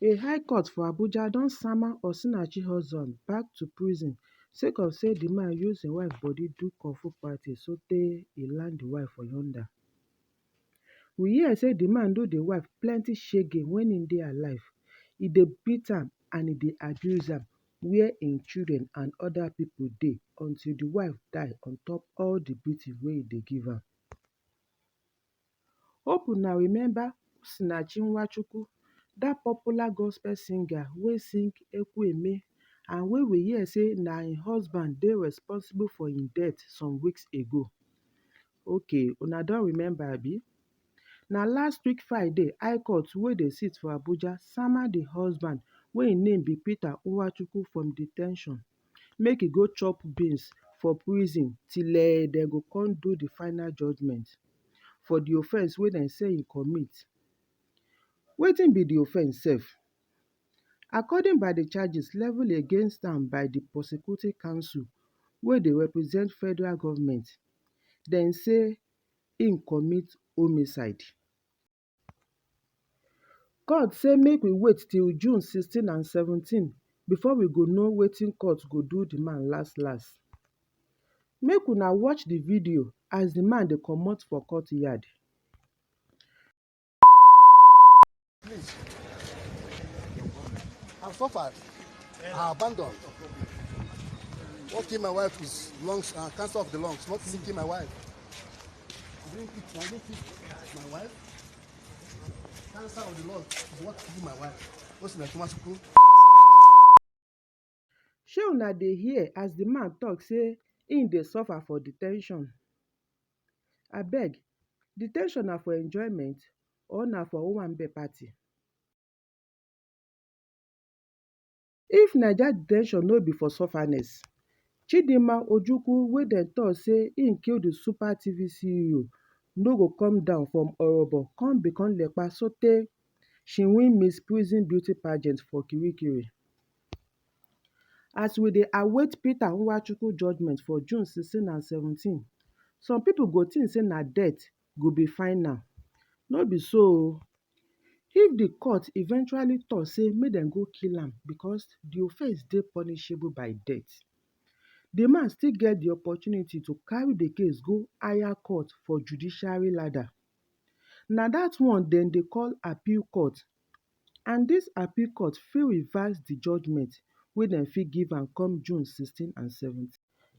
A high court for Abuja don sama Osinachi husband back to prison sake of say di man use im wife body do kung fu party sotey e land di wife for yonder. We hear say di man do di wife plenty shege wen im dey alive. E dey beat am and e dey abuse am where im children and oda pipo dey until di wife die on top all di beating wey e dey give am. Hope una remember Osinachi Nwachuku, dat popular gospel singer wey sing Ekwueme and wey we hear say na im husband dey responsible for im death some weeks ago. Okay, una don remember abi? Na last week Friday, High Court wey dey sit for Abuja sama di husband wey im name be Peter Nwachuku from de ten tion make e go chop beans for prison till dem go come do di final judgement for di offence wey dem say im commit. Wetin be di offence sef? According by di charges level against am by di prosecuting counsel wey dey represent federal government, dem say im commit homicide. Court say make we wait till June 16 and 17 before we go know wetin court go do di man las las. Make una watch di video as di man dey comot for court yard. Please, I've suffered, I abandoned. What killed my wife is lungs, cancer of the lungs, not really kill my wife. I didn't kill my wife. Cancer of the lungs is what killed my wife. What's in Nwachuku? Shey una dey hear as di man tok say im dey suffer for de ten tion? Abeg, de ten tion na for enjoyment or na for owambe party? If Naija de ten tion no be for sufferness, Chidinma Ojukwu wey dem tok say im kill di Super TV CEO no go come down from Orobo come become Lekpa sotey she win Miss Prison Beauty Pageant for Kirikiri. As we dey await Peter Nwachuku judgement for June 16 and 17, some pipo go think say na death go be final. No be so o. If di court eventually tok say make dem go kill am because di offence dey punishable by death, di man still get di opportunity to carry di case go higher court for judiciary ladder. Na dat one dem dey call appeal court, and dis appeal court fit reverse di judgement wey dem fit give am come June 16 and 17.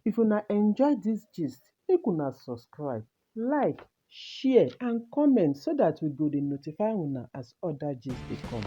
If una enjoy dis gist, make una subscribe, like, share and comment so dat we go dey notify una as other gist dey come.